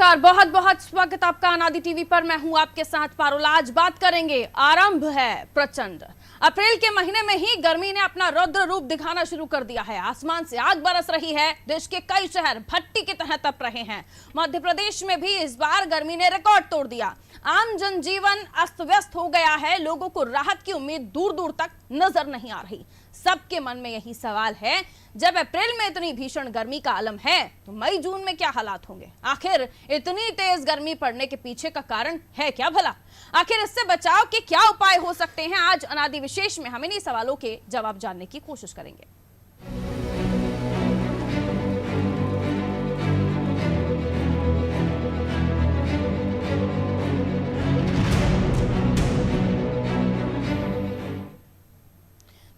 नमस्कार, बहुत बहुत स्वागत आपका अनादि टीवी पर। मैं हूं आपके साथ पारुल। आज बात करेंगे, आरंभ है प्रचंड। अप्रैल के महीने में ही गर्मी ने अपना रौद्र रूप दिखाना शुरू कर दिया है। आसमान से आग बरस रही है। देश के कई शहर भट्टी की तरह तप रहे हैं। मध्य प्रदेश में भी इस बार गर्मी ने रिकॉर्ड तोड़ दिया। आम जनजीवन अस्त व्यस्त हो गया है। लोगों को राहत की उम्मीद दूर दूर तक नजर नहीं आ रही। सबके मन में यही सवाल है, जब अप्रैल में इतनी भीषण गर्मी का आलम है तो मई जून में क्या हालात होंगे? आखिर इतनी तेज गर्मी पड़ने के पीछे का कारण है क्या भला? आखिर इससे बचाव के क्या उपाय हो सकते हैं? आज अनादि विशेष में हम इन्हीं सवालों के जवाब जानने की कोशिश करेंगे।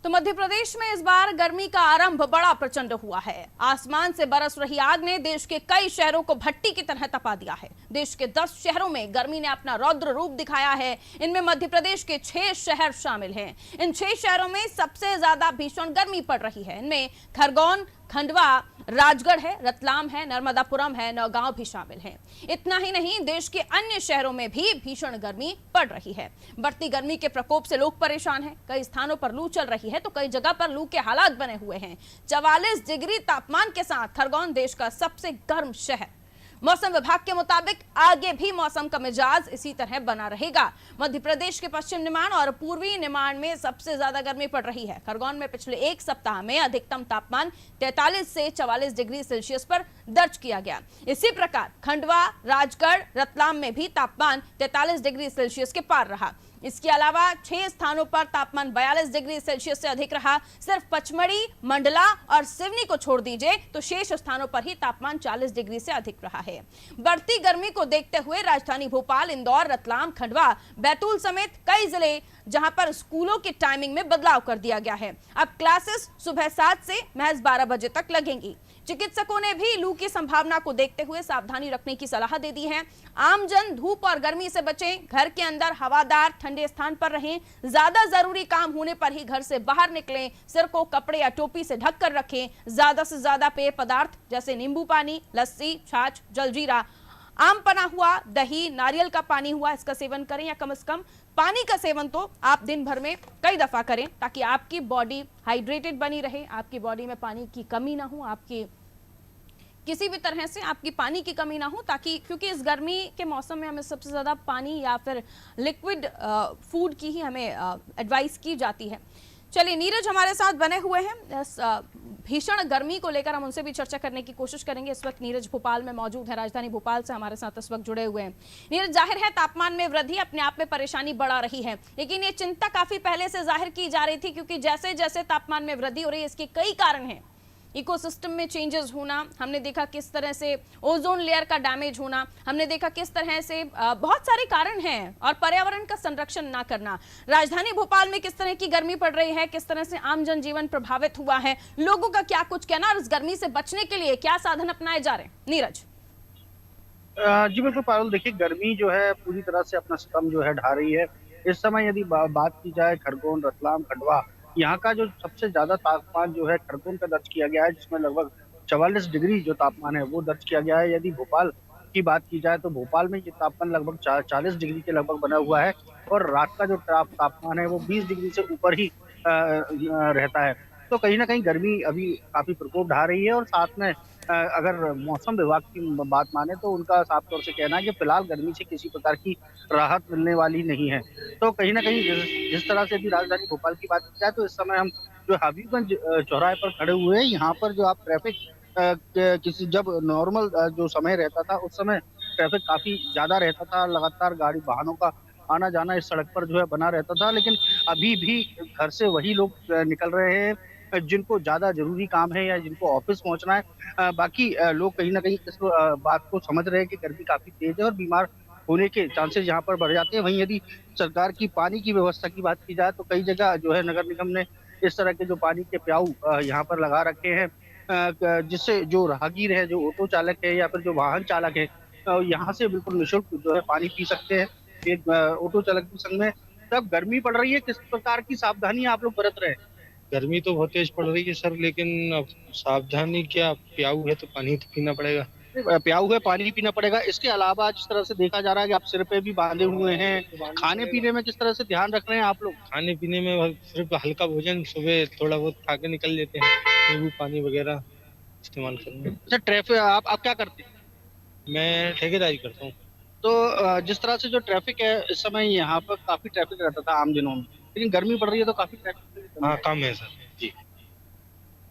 तो मध्य प्रदेश में इस बार गर्मी का आरंभ बड़ा प्रचंड हुआ है। आसमान से बरस रही आग ने देश के कई शहरों को भट्टी की तरह तपा दिया है। देश के 10 शहरों में गर्मी ने अपना रौद्र रूप दिखाया है। इनमें मध्य प्रदेश के 6 शहर शामिल हैं। इन 6 शहरों में सबसे ज्यादा भीषण गर्मी पड़ रही है। इनमें खरगोन, खंडवा, राजगढ़ है, रतलाम है, नर्मदापुरम है, नौगांव भी शामिल है। इतना ही नहीं, देश के अन्य शहरों में भी भीषण गर्मी पड़ रही है। बढ़ती गर्मी के प्रकोप से लोग परेशान हैं। कई स्थानों पर लू चल रही है तो कई जगह पर लू के हालात बने हुए हैं। 44 डिग्री तापमान के साथ खरगोन देश का सबसे गर्म शहर। मौसम विभाग के मुताबिक आगे भी मौसम का मिजाज इसी तरह बना रहेगा। मध्य प्रदेश के पश्चिम निमाड़ और पूर्वी निमाड़ में सबसे ज्यादा गर्मी पड़ रही है। खरगोन में पिछले एक सप्ताह में अधिकतम तापमान 43 से 44 डिग्री सेल्सियस पर दर्ज किया गया। इसी प्रकार खंडवा, राजगढ़, रतलाम में भी तापमान 43 डिग्री सेल्सियस के पार रहा। इसके अलावा 6 स्थानों पर तापमान 42 डिग्री सेल्सियस से अधिक रहा। सिर्फ पचमढ़ी, मंडला और सिवनी को छोड़ दीजिए तो शेष स्थानों पर ही तापमान 40 डिग्री से अधिक रहा है। बढ़ती गर्मी को देखते हुए राजधानी भोपाल, इंदौर, रतलाम, खंडवा, बैतूल समेत कई जिले जहां पर स्कूलों की टाइमिंग में बदलाव कर दिया गया है। अब क्लासेस सुबह 7 से महज 12 बजे तक लगेंगी। चिकित्सकों ने भी लू की संभावना को देखते हुए सावधानी रखने की सलाह दे दी है। आमजन धूप और गर्मी से बचें, घर के अंदर हवादार ठंडे स्थान पर रहें, ज्यादा जरूरी काम होने पर ही घर से बाहर निकलें, सिर को कपड़े या टोपी से ढक कर रखें, ज्यादा से ज्यादा पेय पदार्थ जैसे नींबू पानी, लस्सी, छाछ, जलजीरा, आम पना हुआ, दही, नारियल का पानी हुआ, इसका सेवन करें या कम से कम पानी का सेवन तो आप दिन भर में कई दफा करें ताकि आपकी बॉडी हाइड्रेटेड बनी रहे, आपकी बॉडी में पानी की कमी ना हो, आपकी किसी भी तरह से आपकी पानी की कमी ना हो, ताकि क्योंकि इस गर्मी के मौसम में हमें सबसे ज़्यादा पानी या फिर लिक्विड फूड की ही हमें एडवाइस की जाती है। चलिए, नीरज हमारे साथ बने हुए हैं। भीषण गर्मी को लेकर हम उनसे भी चर्चा करने की कोशिश करेंगे। इस वक्त नीरज भोपाल में मौजूद है, राजधानी भोपाल से हमारे साथ इस वक्त जुड़े हुए हैं। नीरज, जाहिर है तापमान में वृद्धि अपने आप में परेशानी बढ़ा रही है, लेकिन ये चिंता काफी पहले से जाहिर की जा रही थी, क्योंकि जैसे जैसे तापमान में वृद्धि हो रही है इसके कई कारण हैं। इकोसिस्टम में चेंजेस होना, हमने देखा किस तरह से ओजोन लेयर का डैमेज होना, हमने देखा किस तरह से बहुत सारे कारण हैं, और पर्यावरण का संरक्षण ना करना। राजधानी भोपाल में किस तरह की गर्मी पड़ रही है, किस तरह से आम जनजीवन प्रभावित हुआ है, लोगों का क्या कुछ कहना, और इस गर्मी से बचने के लिए क्या साधन अपनाए जा रहे हैं? नीरज जी बिल्कुल पारुल, देखिए गर्मी जो है पूरी तरह से अपना सितम जो है ढा रही है। इस समय यदि बात की जाए खरगोन, रतलाम, खंडवा, यहाँ का जो सबसे ज्यादा तापमान जो है खरगोन का दर्ज किया गया है, जिसमें लगभग 44 डिग्री जो तापमान है वो दर्ज किया गया है। यदि भोपाल की बात की जाए तो भोपाल में ये तापमान लगभग 40 डिग्री के लगभग बना हुआ है, और रात का जो तापमान है वो 20 डिग्री से ऊपर ही रहता है। तो कहीं ना कहीं गर्मी अभी काफी प्रकोप ढा रही है, और साथ में अगर मौसम विभाग की बात माने तो उनका साफ तौर से कहना है कि फिलहाल गर्मी से किसी प्रकार की राहत मिलने वाली नहीं है। तो कहीं ना कहीं जिस तरह से भी राजधानी भोपाल की बात की जाए तो इस समय हम जो हबीबगंज चौराहे पर खड़े हुए हैं, यहाँ पर जो आप ट्रैफिक किसी जब नॉर्मल जो समय रहता था उस समय ट्रैफिक काफी ज्यादा रहता था, लगातार गाड़ी वाहनों का आना जाना इस सड़क पर जो है बना रहता था। लेकिन अभी भी घर से वही लोग निकल रहे हैं जिनको ज्यादा जरूरी काम है या जिनको ऑफिस पहुंचना है। बाकी लोग कहीं ना कहीं इस बात को समझ रहे हैं कि गर्मी काफी तेज है और बीमार होने के चांसेस यहाँ पर बढ़ जाते हैं। वहीं यदि सरकार की पानी की व्यवस्था की बात की जाए तो कई जगह जो है नगर निगम ने इस तरह के जो पानी के प्याऊ यहाँ पर लगा रखे हैं, जिससे जो राहगीर है, जो ऑटो चालक है या फिर जो वाहन चालक है, यहाँ से बिल्कुल निःशुल्क जो है पानी पी सकते हैं। एक ऑटो चालक के संग में तब गर्मी पड़ रही है, किस प्रकार की सावधानी आप लोग बरत रहे हैं? गर्मी तो बहुत तेज पड़ रही है सर, लेकिन अब सावधानी क्या, प्याऊ है तो पानी तो पीना पड़ेगा। प्याऊ है, पानी पीना पड़ेगा। इसके अलावा जिस तरह से देखा जा रहा है कि आप सिर पे भी बांधे हुए हैं, खाने पीने में किस तरह से ध्यान रख रहे हैं आप लोग? खाने पीने में सिर्फ हल्का भोजन सुबह थोड़ा बहुत खा के निकल लेते हैं, नींबू पानी वगैरह इस्तेमाल करेंगे। अच्छा, ट्रैफिक आप क्या करते हैं? मैं ठेकेदारी करता हूँ। तो जिस तरह से जो ट्रैफिक है इस समय यहाँ पर काफी ट्रैफिक रहता था आम दिनों में, लेकिन गर्मी पड़ रही है तो काफी ट्रैफिक की कमी हाँ, है। कम है सर जी।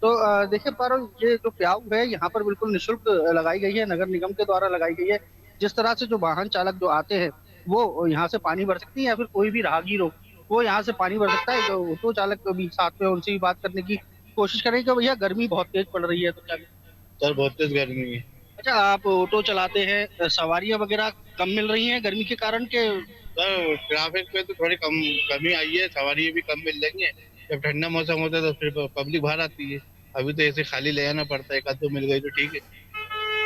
तो देखिए पारो, ये जो प्याऊ है यहाँ पर बिल्कुल निशुल्क लगाई गई है, नगर निगम के द्वारा लगाई गई है। जिस तरह से जो वाहन चालक जो आते हैं वो यहाँ से पानी भर सकती है, या फिर कोई भी राहगीर हो वो यहाँ से पानी भर सकता है। तो ऑटो चालक को भी साथ में उनसे भी बात करने की कोशिश करें कि भैया गर्मी बहुत तेज पड़ रही है तो क्या। सर बहुत तेज गर्मी है। अच्छा, आप ऑटो चलाते हैं, सवारियां वगैरह कम मिल रही हैं गर्मी के कारण के? सर ट्रैफिक पे तो थोड़ी कमी आई है, सवारी भी कम मिल रही है। जब ठंडा मौसम होता है तो फिर पब्लिक बाहर आती है। अभी तो ऐसे खाली ले आना पड़ता है, एक आध दो मिल गई तो ठीक है।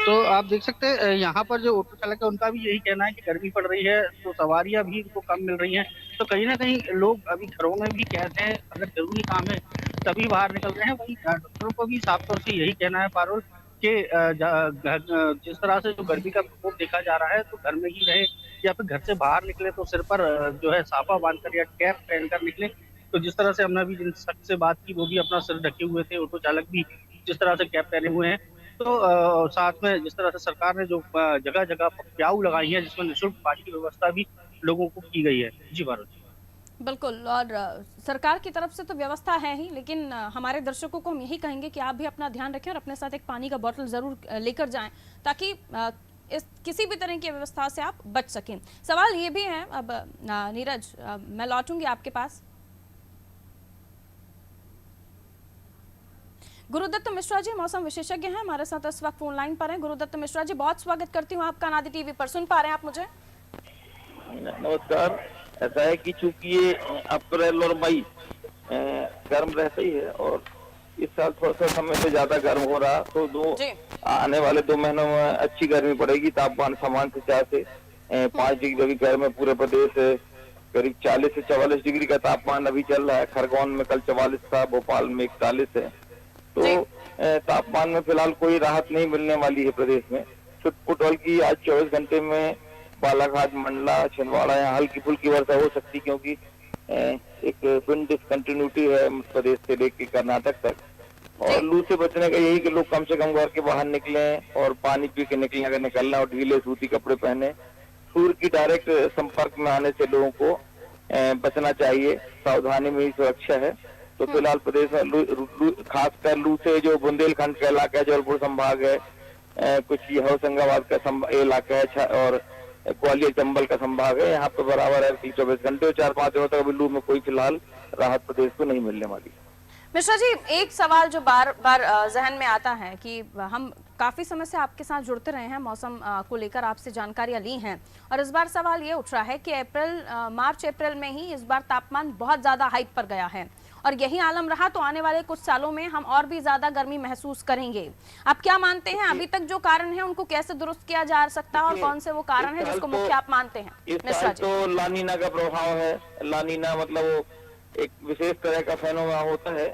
तो आप देख सकते हैं यहाँ पर जो ऑटो चालक है उनका भी यही कहना है कि गर्मी पड़ रही है तो सवारियां भी इनको कम मिल रही हैं। तो कहीं ना कहीं लोग अभी घरों में भी कहते हैं अगर जरूरी काम है तभी बाहर निकल रहे हैं। वहीं डॉक्टरों को भी साफ तौर से यही कहना है पारुल कि जिस तरह से जो गर्मी का प्रकोप देखा जा रहा है तो घर में ही रहे, या फिर घर से बाहर निकले तो सिर पर जो है साफा बांधकर या कैप पहनकर निकले। तो जिस तरह से हमने अभी जिन शख्स से बात की वो भी अपना सिर ढके हुए थे, ऑटो चालक भी जिस तरह से कैप पहने हुए हैं। तो साथ में जिस तरह से सरकार ने जो जगह जगह प्याऊ लगाई है जिसमें निःशुल्क पानी की व्यवस्था भी लोगों को की गई है। जी भारत। बिल्कुल। और सरकार की तरफ से तो व्यवस्था है ही, लेकिन हमारे दर्शकों को हम यही कहेंगे कि आप भी अपना ध्यान रखें और अपने साथ एक पानी का बोतल जरूर लेकर जाएं, ताकि इस किसी भी तरह की व्यवस्था से आप बच सकें। सवाल ये भी है अब नीरज, मैं लौटूंगी आपके पास। गुरुदत्त मिश्रा जी मौसम विशेषज्ञ हैं, हमारे साथ इस वक्त फोन लाइन पर हैं। गुरुदत्त मिश्रा जी, बहुत स्वागत करती हूँ आपका नादी टीवी पर। सुन पा रहे हैं आप मुझे? नमस्कार। ऐसा है कि चूंकि ये अप्रैल और मई गर्म रहता ही है और इस साल थोड़ा सा समय से ज्यादा गर्म हो रहा, तो आने वाले 2 महीनों में अच्छी गर्मी पड़ेगी। तापमान सामान्य से 4 से 5 डिग्री अभी गर्म है। पूरे प्रदेश करीब 40 से 44 डिग्री का तापमान अभी चल रहा है। खरगोन में कल 44 था, भोपाल में 41 है। तो तापमान में फिलहाल कोई राहत नहीं मिलने वाली है प्रदेश में। फुटबॉल की आज 24 घंटे में बालाघाट, मंडला, छिंदवाड़ा यहाँ हल्की फुल्की वर्षा हो सकती, क्योंकि एक विंड डिसकंटिन्यूटी है प्रदेश से लेकर कर्नाटक तक। और लू से बचने का यही कि लोग कम से कम घर के बाहर निकले और पानी पी के निकलें अगर निकलना, और ढीले सूती कपड़े पहने। सूर्य की डायरेक्ट संपर्क में आने से लोगों को बचना चाहिए। सावधानी में ही सुरक्षा है। तो फिलहाल प्रदेश में खासकर लू से जो बुंदेलखंड का इलाका है, जबलपुर संभाग है, कुछ ये होशंगाबाद का इलाका है और ग्वालियर चंबल का संभाग है, यहाँ पे बराबर है 24 घंटे और 4-5 दिनों तक अभी लू में कोई फिलहाल राहत प्रदेश को नहीं मिलने वाली। मिश्रा जी, एक सवाल जो बार बार जहन में आता है कि हम काफी समय से आपके साथ जुड़ते रहे हैं, मौसम को लेकर आपसे जानकारियां ली हैं, और इस बार सवाल ये उठ रहा है कि मार्च अप्रैल में ही इस बार तापमान बहुत ज्यादा हाइक पर गया है, और यही आलम रहा तो आने वाले कुछ सालों में हम और भी ज्यादा गर्मी महसूस करेंगे। आप क्या मानते हैं, अभी तक जो कारण है उनको कैसे दुरुस्त किया जा सकता है, और कौन से वो कारण है जिसको मुख्य आप मानते हैं? मिश्रा जी, तो लानीना का प्रभाव है। लानीना मतलब वो एक विशेष तरह का फेनोमेना होता है,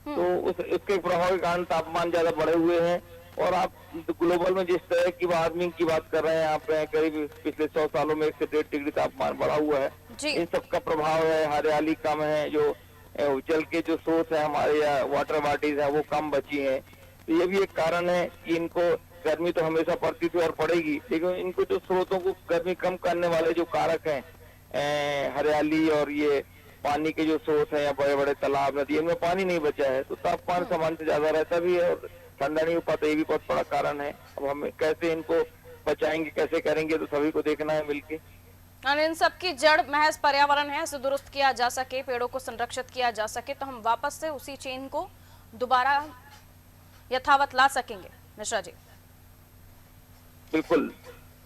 तो उसके प्रभाव के कारण तापमान ज्यादा बढ़े हुए हैं। और आप ग्लोबल में जिस तरह की वार्मिंग की बात कर रहे हैं, आप करीब पिछले 100 सालों में 1 से 1.5 डिग्री तापमान बढ़ा हुआ है। इन सब का प्रभाव है। हरियाली कम है, जो जल के जो सोर्स है हमारे या वाटर बॉडीज है वो कम बची हैं। तो ये भी एक कारण है कि इनको गर्मी तो हमेशा पड़ती थी और पड़ेगी, लेकिन इनको जो स्रोतों को गर्मी कम करने वाले जो कारक हैं, हरियाली और ये पानी के जो सोर्स है या बड़े बड़े तालाब, नदी, इनमें पानी नहीं बचा है, तो तापमान सामान्य से ज्यादा रहता भी है और ठंडा नहीं हो पाता। ये भी बहुत बड़ा कारण है। अब हम कैसे इनको बचाएंगे, कैसे करेंगे, तो सभी को देखना है मिलके। और इन सब की जड़ महज पर्यावरण है, इसे दुरुस्त किया जा सके, पेड़ों को संरक्षित किया जा सके, तो हम वापस से उसी चेन को दोबारा यथावत ला सकेंगे। मिश्रा जी, बिल्कुल,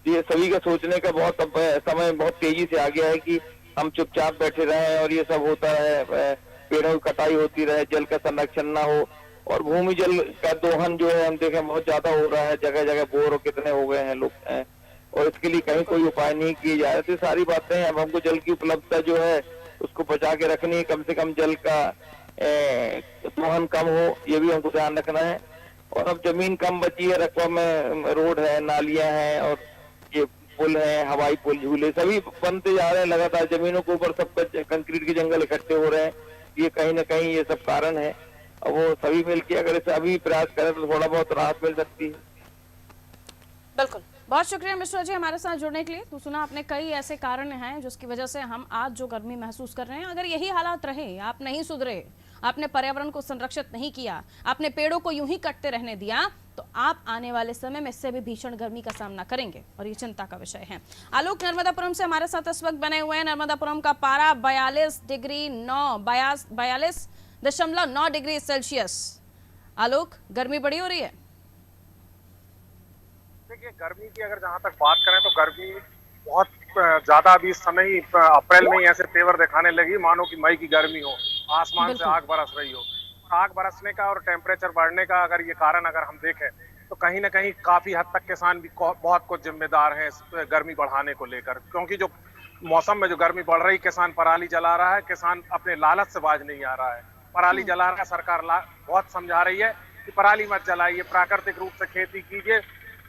ये सभी का सोचने का बहुत समय बहुत तेजी से आ गया है कि हम चुपचाप बैठे रहे और ये सब होता है, पेड़ों की कटाई होती रहे, जल का संरक्षण ना हो, और भूमि जल का दोहन जो है हम देखें बहुत ज्यादा हो रहा है। जगह जगह बोर कितने हो गए हैं लोग, और इसके लिए कहीं कोई उपाय नहीं किए जा रहे। तो सारी बातें अब हमको जल की उपलब्धता जो है उसको बचा के रखनी है, कम से कम जल का दोहन कम हो, ये भी हमको ध्यान रखना है। और अब जमीन कम बची है, रकबा में रोड है, नालियां हैं और ये पुल है, हवाई पुल, झूले सभी बनते जा रहे हैं लगातार। जमीनों के ऊपर सब कंक्रीट के जंगल इकट्ठे हो रहे हैं। ये कहीं ना कहीं ये सब कारण है। और वो सभी मिलकर अगर इसे अभी प्रयास करें तो थोड़ा बहुत राहत मिल सकती है। बिल्कुल, बहुत शुक्रिया मिश्रा जी हमारे साथ जुड़ने के लिए। तो सुना आपने, कई ऐसे कारण हैं जिसकी वजह से हम आज जो गर्मी महसूस कर रहे हैं। अगर यही हालात रहे, आप नहीं सुधरे, आपने पर्यावरण को संरक्षित नहीं किया, आपने पेड़ों को यूं ही कटते रहने दिया, तो आप आने वाले समय में इससे भी भीषण गर्मी का सामना करेंगे और ये चिंता का विषय है। आलोक नर्मदापुरम से हमारे साथ इस वक्त बने हुए हैं। नर्मदापुरम का पारा 42.9 डिग्री सेल्सियस। आलोक, गर्मी बड़ी हो रही है? देखिए, गर्मी की अगर जहां तक बात करें तो गर्मी बहुत ज्यादा अभी इस समय ही अप्रैल में ही ऐसे तेवर दिखाने लगी मानो कि मई की गर्मी हो, आसमान से आग बरस रही हो। आग बरसने का और टेम्परेचर बढ़ने का अगर ये कारण अगर हम देखें तो कहीं ना कहीं काफी हद तक किसान भी बहुत कुछ जिम्मेदार हैं इस गर्मी बढ़ाने को लेकर, क्योंकि जो मौसम में जो गर्मी बढ़ रही, किसान पराली जला रहा है, किसान अपने लालच से बाज नहीं आ रहा है, पराली जला रहा है। सरकार बहुत समझा रही है कि पराली मत जलाइए, प्राकृतिक रूप से खेती कीजिए,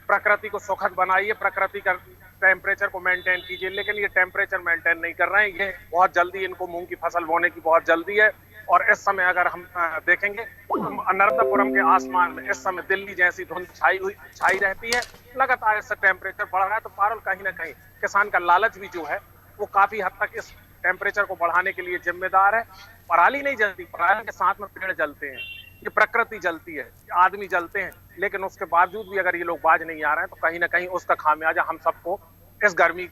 प्रकृति को सुखद बनाइए, प्रकृति का टेम्परेचर को मेंटेन कीजिए। लेकिन ये टेम्परेचर मेंटेन नहीं कर रहे हैं। ये बहुत जल्दी इनको मूंग की फसल बोने की बहुत जल्दी है। और इस समय अगर हम देखेंगे नर्मदापुरम के आसमान में इस समय दिल्ली जैसी धुंध छाई रहती है। लगातार इससे टेम्परेचर बढ़ रहा है। तो पारुल, कहीं ना कहीं किसान का लालच भी जो है वो काफी हद तक इस टेम्परेचर को बढ़ाने के लिए जिम्मेदार है। पराली नहीं जलती, पराली के साथ में पेड़ जलते हैं, ये प्रकृति जलती है, आदमी जलते हैं, लेकिन उसके बावजूद भी अगर ये लोग बाज नहीं आ रहे हैं तो कहीं ना कहीं उसका खामियाजा हम सबको इस गर्मी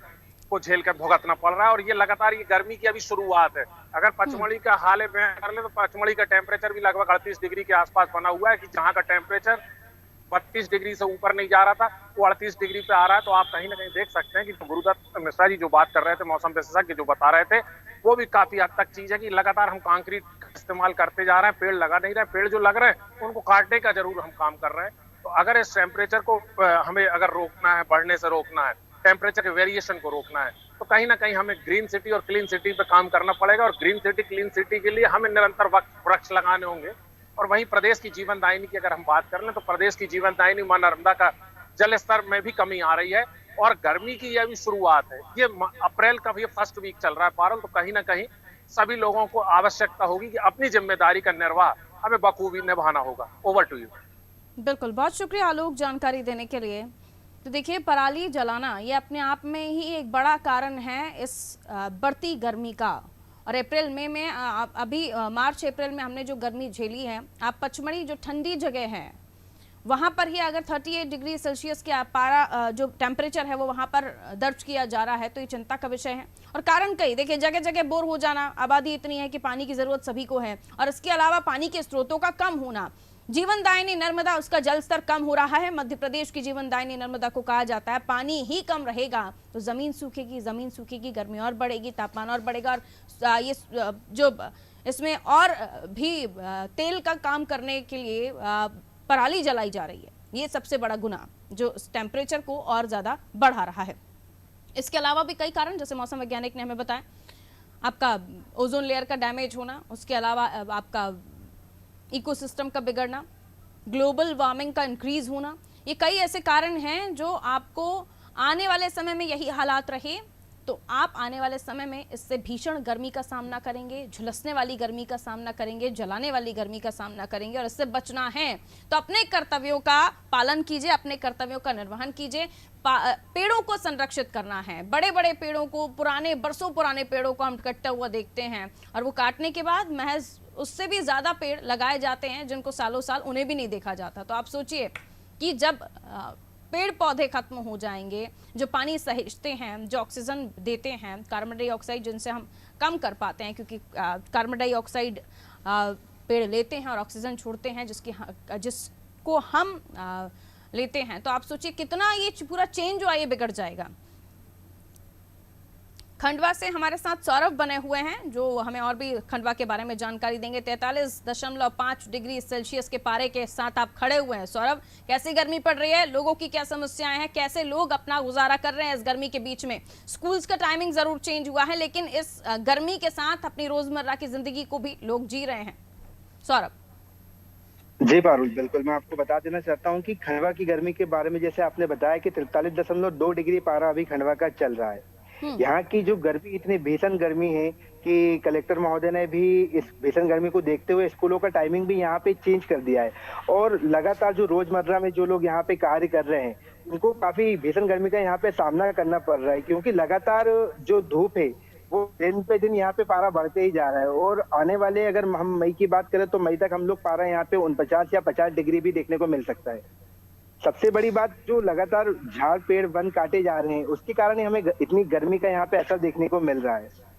को झेल कर भुगतना पड़ रहा है। और ये लगातार ये गर्मी की अभी शुरुआत है। अगर पचमढ़ी का हाल बयान कर ले तो पचमढ़ी का टेम्परेचर भी लगभग 38 डिग्री के आसपास बना हुआ है, कि जहां का टेम्परेचर 32 डिग्री से ऊपर नहीं जा रहा था वो 38 डिग्री पे आ रहा है। तो आप कहीं ना कहीं देख सकते हैं कि गुरुदत्त मिश्रा जी जो बात कर रहे थे, मौसम विशेषज्ञ जो बता रहे थे, वो भी काफी हद तक चीज है कि लगातार हम कंक्रीट का इस्तेमाल करते जा रहे हैं, पेड़ लगा नहीं रहे। पेड़ जो लग रहे हैं उनको काटने का जरूर हम काम कर रहे हैं। तो अगर इस टेम्परेचर को हमें अगर रोकना है, बढ़ने से रोकना है, टेम्परेचर के वेरिएशन को रोकना है, तो कहीं ना कहीं हमें ग्रीन सिटी और क्लीन सिटी पे काम करना पड़ेगा। और ग्रीन सिटी क्लीन सिटी के लिए हमें निरंतर वृक्ष लगाने होंगे। और वहीं प्रदेश की जीवन दायिनी की अगर हम बात कर लें तो प्रदेश की जीवन दायिनी मां नर्मदा का जल स्तर में भी कमी आ रही है। और गर्मी की यह भी शुरुआत है। ये अप्रैल का भी फर्स्ट वीक चल रहा है पारुल। तो कहीं ना कहीं सभी लोगों को आवश्यकता होगी कि अपनी जिम्मेदारी का निर्वाह हमें बखूबी निभाना होगा। Over to you. बिल्कुल, बहुत शुक्रिया आलोक जानकारी देने के लिए। तो देखिए, पराली जलाना ये अपने आप में ही एक बड़ा कारण है इस बढ़ती गर्मी का। और अप्रैल मई में अभी मार्च अप्रैल में हमने जो गर्मी झेली है, आप पचमढ़ी जो ठंडी जगह है वहाँ पर ही अगर 38 डिग्री सेल्सियस के पारा जो टेम्परेचर है वो वहाँ पर दर्ज किया जा रहा है, तो ये चिंता का विषय है। और कारण कई, देखिए, जगह जगह बोर हो जाना, आबादी इतनी है कि पानी की जरूरत सभी को है, और इसके अलावा पानी के स्रोतों का कम होना। जीवन दायिनी नर्मदा, उसका जल स्तर कम हो रहा है। मध्य प्रदेश की जीवन दायिनी नर्मदा को कहा जाता है। पानी ही कम रहेगा तो जमीन सूखेगी, जमीन सूखेगी, गर्मी और बढ़ेगी, तापमान और बढ़ेगा। और ये जो इसमें और भी तेल का काम करने के लिए पराली जलाई जा रही है, ये सबसे बड़ा गुना जो टेम्परेचर को और ज्यादा बढ़ा रहा है। इसके अलावा भी कई कारण, जैसे मौसम वैज्ञानिक ने हमें बताया, आपका ओजोन लेयर का डैमेज होना, उसके अलावा आपका इकोसिस्टम का बिगड़ना, ग्लोबल वार्मिंग का इंक्रीज होना, ये कई ऐसे कारण हैं जो आपको आने वाले समय में यही हालात रहे तो आप आने वाले समय में इससे भीषण गर्मी का सामना करेंगे, झुलसने वाली गर्मी का सामना करेंगे, जलाने वाली गर्मी का सामना करेंगे। और इससे बचना है तो अपने कर्तव्यों का पालन कीजिए, अपने कर्तव्यों का निर्वहन कीजिए। पेड़ों को संरक्षित करना है। बड़े बड़े पेड़ों को, पुराने बरसों पुराने पेड़ों को हम कटता हुआ देखते हैं, और वो काटने के बाद महज उससे भी ज्यादा पेड़ लगाए जाते हैं जिनको सालों साल उन्हें भी नहीं देखा जाता। तो आप सोचिए कि जब पेड़ पौधे खत्म हो जाएंगे, जो पानी सहेजते हैं, जो ऑक्सीजन देते हैं, कार्बन डाइऑक्साइड जिनसे हम कम कर पाते हैं, क्योंकि कार्बन डाइऑक्साइड पेड़ लेते हैं और ऑक्सीजन छोड़ते हैं जिसको हम लेते हैं। तो आप सोचिए कितना ये पूरा चेंज जो है ये बिगड़ जाएगा। खंडवा से हमारे साथ सौरभ बने हुए हैं जो हमें और भी खंडवा के बारे में जानकारी देंगे। 43.5 डिग्री सेल्सियस के पारे के साथ आप खड़े हुए हैं। सौरभ, कैसी गर्मी पड़ रही है, लोगों की क्या समस्याएं हैं, कैसे लोग अपना गुजारा कर रहे हैं इस गर्मी के बीच में? स्कूल्स का टाइमिंग जरूर चेंज हुआ है, लेकिन इस गर्मी के साथ अपनी रोजमर्रा की जिंदगी को भी लोग जी रहे हैं। सौरभ। जी पारुल, बिल्कुल मैं आपको बता देना चाहता हूँ कि खंडवा की गर्मी के बारे में जैसे आपने बताया कि 43.2 डिग्री पारा अभी खंडवा का चल रहा है। यहाँ की जो गर्मी इतनी भीषण गर्मी है कि कलेक्टर महोदय ने भी इस भीषण गर्मी को देखते हुए स्कूलों का टाइमिंग भी यहाँ पे चेंज कर दिया है और लगातार जो रोजमर्रा में जो लोग यहाँ पे कार्य कर रहे हैं उनको काफी भीषण गर्मी का यहाँ पे सामना करना पड़ रहा है क्योंकि लगातार जो धूप है वो दिन पे दिन यहाँ पे पारा बढ़ते ही जा रहा है और आने वाले अगर हम मई की बात करें तो मई तक हम लोग पारा यहाँ पे 49 या 50 डिग्री भी देखने को मिल सकता है। सबसे बड़ी बात जो लगातार झाड़ पेड़ वन काटे जा रहे हैं उसके कारण ही हमें इतनी गर्मी का यहाँ पे असर देखने को मिल रहा है।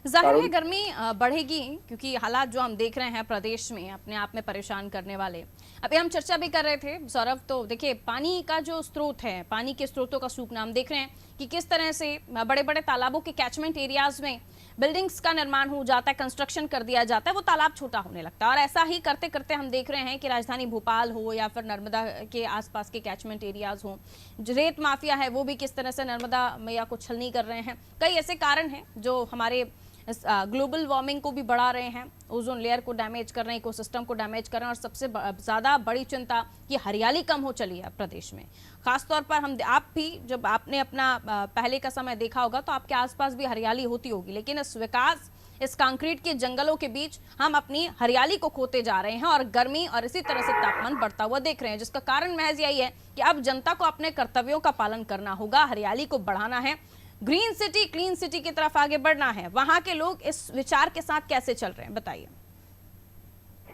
जाहिर है गर्मी बढ़ेगी क्योंकि हालात जो हम देख रहे हैं प्रदेश में अपने आप में परेशान करने वाले। अभी हम चर्चा भी कर रहे थे सौरभ, तो देखिए पानी का जो स्रोत है, पानी के स्रोतों का सूखना हम देख रहे हैं कि किस तरह से बड़े बड़े तालाबों के कैचमेंट एरियाज में बिल्डिंग्स का निर्माण हो जाता है, कंस्ट्रक्शन कर दिया जाता है, वो तालाब छोटा होने लगता है। और ऐसा ही करते करते हम देख रहे हैं कि राजधानी भोपाल हो या फिर नर्मदा के आसपास के कैचमेंट एरियाज हो, जो रेत माफिया है वो भी किस तरह से नर्मदा मैया को छलनी कर रहे हैं। कई ऐसे कारण हैं जो हमारे ग्लोबल वार्मिंग को भी बढ़ा रहे हैं, ओजोन लेयर को डैमेज कर रहे हैं, इकोसिस्टम को डैमेज कर रहे हैं और सबसे ज़्यादा बड़ी चिंता कि हरियाली कम हो चली है प्रदेश में। खासतौर पर आप भी जब आपने अपना पहले का समय देखा होगा तो आपके आसपास भी हरियाली होती होगी, लेकिन इस विकास, इस कंक्रीट के जंगलों के बीच हम अपनी हरियाली को खोते जा रहे हैं और गर्मी और इसी तरह से तापमान बढ़ता हुआ देख रहे हैं, जिसका कारण महज यही है कि अब जनता को अपने कर्तव्यों का पालन करना होगा, हरियाली को बढ़ाना है, ग्रीन सिटी क्लीन सिटी की तरफ आगे बढ़ना है। वहां के लोग इस विचार के साथ कैसे चल रहे हैं, बताइए।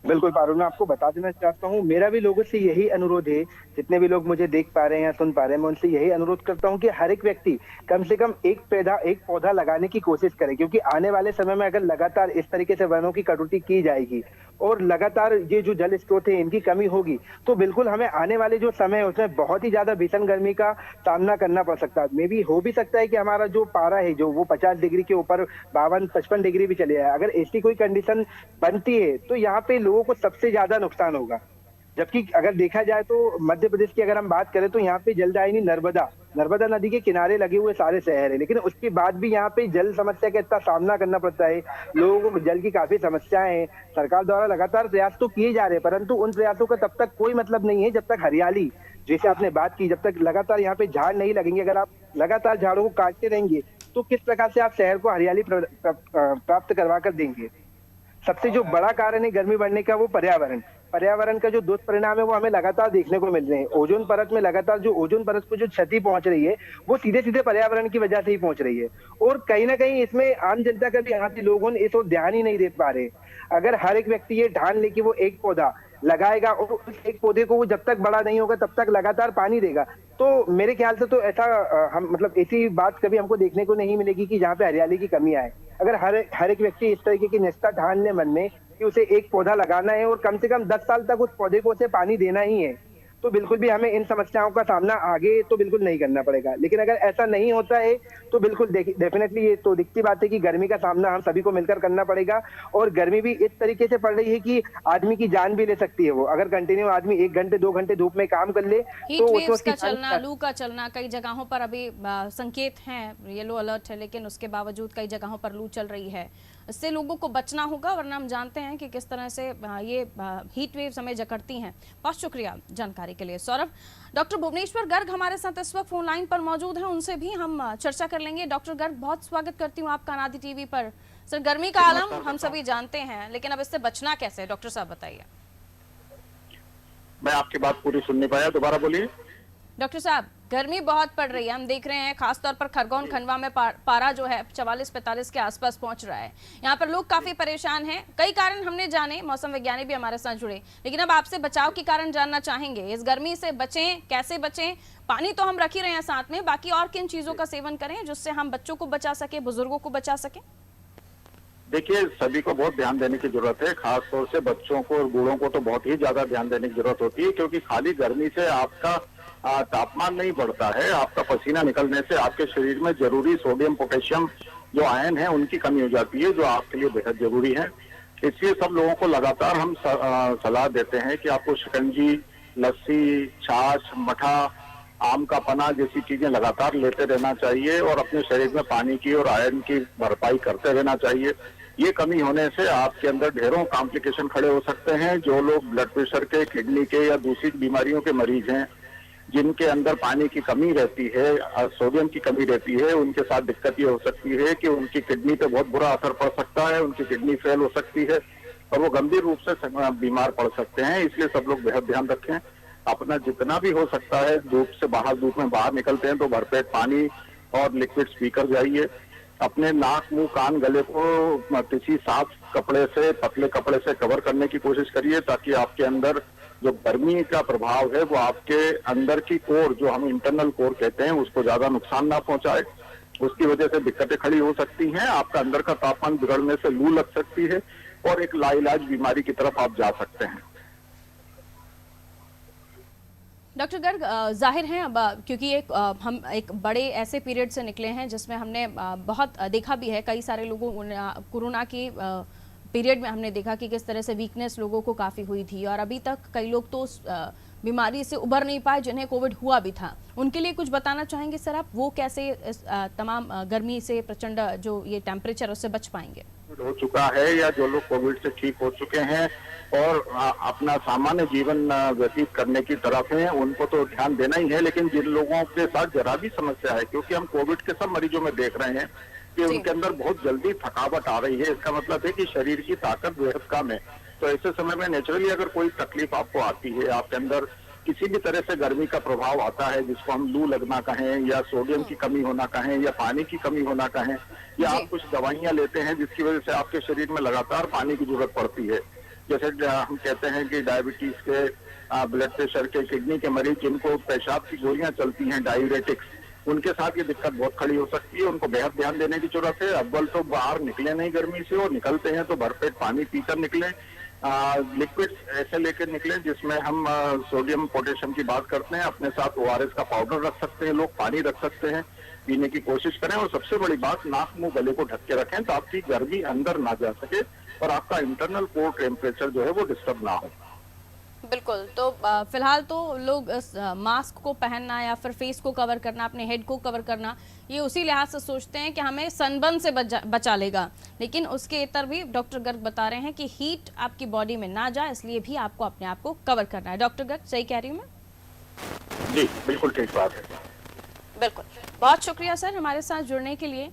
बिल्कुल पारुल, मैं आपको बता देना चाहता हूँ, मेरा भी लोगों से यही अनुरोध है, जितने भी लोग मुझे देख पा रहे हैं या सुन पा रहे हैं, मैं उनसे यही अनुरोध करता हूँ कि हर एक व्यक्ति कम से कम एक पौधा लगाने की कोशिश करे, क्योंकि आने वाले समय में अगर लगातार इस तरीके से वनों की कटौती की जाएगी और लगातार ये जो जल स्रोत है इनकी कमी होगी तो बिल्कुल हमें आने वाले जो समय है उसमें बहुत ही ज्यादा भीषण गर्मी का सामना करना पड़ सकता है। मे भी हो भी सकता है कि हमारा जो पारा है जो वो 50 डिग्री के ऊपर 52-55 डिग्री भी चले जाए। अगर ऐसी कोई कंडीशन बनती है तो यहाँ पे लोगों को सबसे ज्यादा नुकसान होगा। जबकि अगर देखा जाए तो मध्य प्रदेश की अगर हम बात करें तो यहाँ पे जलदायिनी नर्मदा नदी के किनारे लगे हुए सारे शहर है, लेकिन उसके बाद भी यहाँ पे जल समस्या का इतना सामना करना पड़ता है, लोगों को जल की काफी समस्याएं हैं। सरकार द्वारा लगातार प्रयास तो किए जा रहे हैं, परंतु उन प्रयासों का तब तक कोई मतलब नहीं है जब तक हरियाली, जैसे आपने बात की, जब तक लगातार यहाँ पे झाड़ नहीं लगेंगे। अगर आप लगातार झाड़ों को काटते रहेंगे तो किस प्रकार से आप शहर को हरियाली प्राप्त करवा कर देंगे। सबसे जो बड़ा कारण है गर्मी बढ़ने का वो पर्यावरण का जो दुष्परिणाम है वो हमें लगातार देखने को मिल रहे हैं। ओजोन परत में लगातार जो ओजोन परत को जो क्षति पहुंच रही है वो सीधे सीधे पर्यावरण की वजह से ही पहुंच रही है और कहीं ना कहीं इसमें आम जनता का भी यहाँ के लोगों ने इस ओर ध्यान ही नहीं दे पा रहे। अगर हर एक व्यक्ति ये ठान ले कि वो एक पौधा लगाएगा और उस एक पौधे को वो जब तक बड़ा नहीं होगा तब तक लगातार पानी देगा, तो मेरे ख्याल से तो ऐसा हम मतलब ऐसी बात कभी हमको देखने को नहीं मिलेगी कि जहाँ पे हरियाली की कमी आए। अगर हर एक व्यक्ति इस तरीके की निष्ठा ठान ले मन में कि उसे एक पौधा लगाना है और कम से कम 10 साल तक उस पौधे को उसे पानी देना ही है, तो बिल्कुल भी हमें इन समस्याओं का सामना आगे तो बिल्कुल नहीं करना पड़ेगा। लेकिन अगर ऐसा नहीं होता है तो बिल्कुल डेफिनेटली ये तो दिखती बात है कि गर्मी का सामना हम सभी को मिलकर करना पड़ेगा और गर्मी भी इस तरीके से पड़ रही है कि आदमी की जान भी ले सकती है वो, अगर कंटिन्यू आदमी 1 घंटे 2 घंटे धूप में काम कर ले तो वेव्स का चलना, लू का चलना, कई जगहों पर अभी संकेत हैं, येलो अलर्ट है, लेकिन उसके बावजूद कई जगहों पर लू चल रही है। इससे लोगों को बचना होगा, वरना हम जानते हैं कि किस तरह से ये हीट वेव्स हमें जकड़ती हैं। बहुत शुक्रिया जानकारी के लिए सौरभ। डॉक्टर भुवनेश्वर गर्ग हमारे साथ इस वक्त फोन लाइन पर मौजूद हैं, उनसे भी हम चर्चा कर लेंगे। डॉक्टर गर्ग, बहुत स्वागत करती हूँ आपका अनादि टीवी पर। सर, गर्मी का आलम हम सभी जानते हैं, लेकिन अब इससे बचना कैसे, डॉक्टर साहब बताइए। मैं आपकी बात पूरी सुन नहीं पाया, दोबारा बोलिए। डॉक्टर साहब, गर्मी बहुत पड़ रही है, हम देख रहे हैं खासतौर पर खरगोन खंडवा में पारा जो है 44-45 के आसपास पहुंच रहा है। यहाँ पर लोग काफी परेशान हैं, कई कारण हमने जाने, मौसम विज्ञानी भी हमारे साथ जुड़े, लेकिन अब आपसे बचाव के कारण जानना चाहेंगे। इस गर्मी से बचें, कैसे बचें? पानी तो हम रख ही रहे हैं साथ में, बाकी और किन चीजों का सेवन करें जिससे हम बच्चों को बचा सके, बुजुर्गों को बचा सके? देखिए, सभी को बहुत ध्यान देने की जरूरत है, खास तौर से बच्चों को और बूढ़ों को तो बहुत ही ज्यादा ध्यान देने की जरूरत होती है, क्योंकि खाली गर्मी से आपका तापमान नहीं बढ़ता है, आपका पसीना निकलने से आपके शरीर में जरूरी सोडियम पोटेशियम जो आयन है उनकी कमी हो जाती है, जो आपके लिए बेहद जरूरी है। इसलिए सब लोगों को लगातार हम सलाह देते हैं कि आपको शिकंजी, लस्सी, छाछ, मठा, आम का पना जैसी चीजें लगातार लेते रहना चाहिए और अपने शरीर में पानी की और आयरन की भरपाई करते रहना चाहिए। ये कमी होने से आपके अंदर ढेरों कॉम्प्लिकेशन खड़े हो सकते हैं। जो लोग ब्लड प्रेशर के, किडनी के या दूसरी बीमारियों के मरीज हैं, जिनके अंदर पानी की कमी रहती है, सोडियम की कमी रहती है, उनके साथ दिक्कत ये हो सकती है कि उनकी किडनी पे बहुत बुरा असर पड़ सकता है, उनकी किडनी फेल हो सकती है और वो गंभीर रूप से बीमार पड़ सकते हैं। इसलिए सब लोग बेहद ध्यान रखें। अपना जितना भी हो सकता है धूप में बाहर निकलते हैं तो भरपेट पानी और लिक्विड्स पीकर जाइए। अपने नाक, मुंह, कान, गले को किसी साफ कपड़े से, पतले कपड़े से कवर करने की कोशिश करिए ताकि आपके अंदर जो गर्मी का प्रभाव है वो आपके अंदर की कोर, जो हम इंटरनल कोर कहते हैं, उसको ज्यादा नुकसान ना पहुंचाए। उसकी वजह से दिक्कतें खड़ी हो सकती हैं। आपका अंदर का तापमान बिगड़ने से लू लग सकती है और एक लाइलाज बीमारी की तरफ आप जा सकते हैं। डॉक्टर गर्ग, जाहिर है अब क्योंकि हम एक बड़े ऐसे पीरियड से निकले हैं जिसमें हमने बहुत देखा भी है, कई सारे लोगों कोरोना की पीरियड में हमने देखा कि किस तरह से वीकनेस लोगों को काफ़ी हुई थी और अभी तक कई लोग तो बीमारी से उबर नहीं पाए जिन्हें कोविड हुआ भी था। उनके लिए कुछ बताना चाहेंगे सर आप, वो कैसे इस तमाम गर्मी से, प्रचंड जो ये टेम्परेचर, उससे बच पाएंगे? हो चुका है या जो लोग कोविड से ठीक हो चुके हैं और अपना सामान्य जीवन व्यतीत करने की तरफ हैं, उनको तो ध्यान देना ही है। लेकिन जिन लोगों के साथ जरा भी समस्या है, क्योंकि हम कोविड के सब मरीजों में देख रहे हैं कि उनके अंदर बहुत जल्दी थकावट आ रही है, इसका मतलब है कि शरीर की ताकत बेहद कम है। तो ऐसे समय में नेचुरली अगर कोई तकलीफ आपको आती है, आपके अंदर किसी भी तरह से गर्मी का प्रभाव आता है, जिसको हम लू लगना कहें या सोडियम की कमी होना कहें या पानी की कमी होना कहें, या आप कुछ दवाइयां लेते हैं जिसकी वजह से आपके शरीर में लगातार पानी की जरूरत पड़ती है, जैसे हम कहते हैं कि डायबिटीज के, ब्लड प्रेशर के, किडनी के मरीज जिनको पेशाब की गोलियां चलती हैं, डायूरेटिक्स, उनके साथ ये दिक्कत बहुत खड़ी हो सकती है। उनको बेहद ध्यान देने की जरूरत है। अव्वल तो बाहर निकले नहीं गर्मी से, और निकलते हैं तो भरपेट पानी पीकर निकले। लिक्विड्स ऐसे लेकर निकले जिसमें हम सोडियम, पोटेशियम की बात करते हैं। अपने साथ ORS का पाउडर रख सकते हैं, लोग पानी रख सकते हैं, पीने की कोशिश करें। और सबसे बड़ी बात, नाक, मुंह, गले को ढक के रखें ताकि गर्मी अंदर ना जा सके और आपका इंटरनल कोर टेम्परेचर जो है वो डिस्टर्ब ना हो। बिल्कुल। तो फिलहाल तो लोग मास्क को पहनना या फिर फेस को कवर करना, अपने हेड को कवर करना, ये उसी लिहाज से सोचते हैं कि हमें सनबर्न से बचा लेगा, लेकिन उसके इतर भी डॉक्टर गर्ग बता रहे हैं कि हीट आपकी बॉडी में ना जाए, इसलिए भी आपको अपने आप को कवर करना है। डॉक्टर गर्ग, सही कह रही हूँ मैं? जी बिल्कुल ठीक बात है। बिल्कुल, बहुत शुक्रिया सर हमारे साथ जुड़ने के लिए।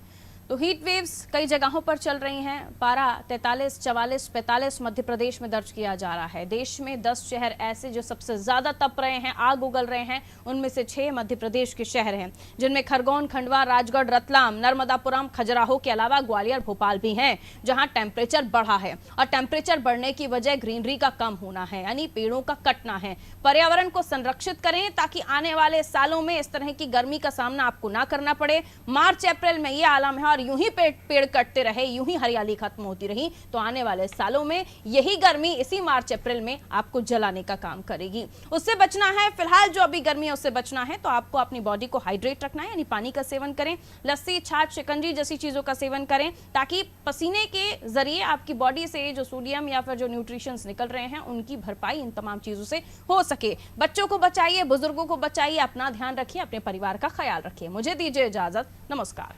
तो हीट वेव्स कई जगहों पर चल रही हैं। पारा 43, 44, 45 मध्य प्रदेश में दर्ज किया जा रहा है। देश में 10 शहर ऐसे जो सबसे ज्यादा तप रहे हैं, आग उगल रहे हैं, उनमें से 6 मध्य प्रदेश के शहर हैं, जिनमें खरगोन, खंडवा, राजगढ़, रतलाम, नर्मदापुरम, खजुराहो के अलावा ग्वालियर, भोपाल भी हैं, जहां टेम्परेचर बढ़ा है। और टेम्परेचर बढ़ने की वजह ग्रीनरी का कम होना है, यानी पेड़ों का कटना है। पर्यावरण को संरक्षित करें ताकि आने वाले सालों में इस तरह की गर्मी का सामना आपको ना करना पड़े। मार्च अप्रैल में ये आलम है, यूं ही पेड़ कटते रहे, यूं ही हरियाली खत्म होती रही, तो आने वाले सालों में यही गर्मी इसी मार्च अप्रैल में आपको जलाने का काम करेगी। उससे बचना है, फिलहाल जो अभी गर्मी है उससे बचना है, तो आपको अपनी बॉडी को हाइड्रेट रखना है, यानी पानी का सेवन करें, लस्सी, छाछ, शिकंजी जैसी चीजों का सेवन करें, ताकि पसीने के जरिए आपकी बॉडी से जो सोडियम या फिर जो न्यूट्रिशंस निकल रहे हैं उनकी भरपाई इन तमाम चीजों से हो सके। बच्चों को बचाइए, बुजुर्गों को बचाइए, अपना ध्यान रखिए, अपने परिवार का ख्याल रखिए। मुझे दीजिए इजाजत, नमस्कार।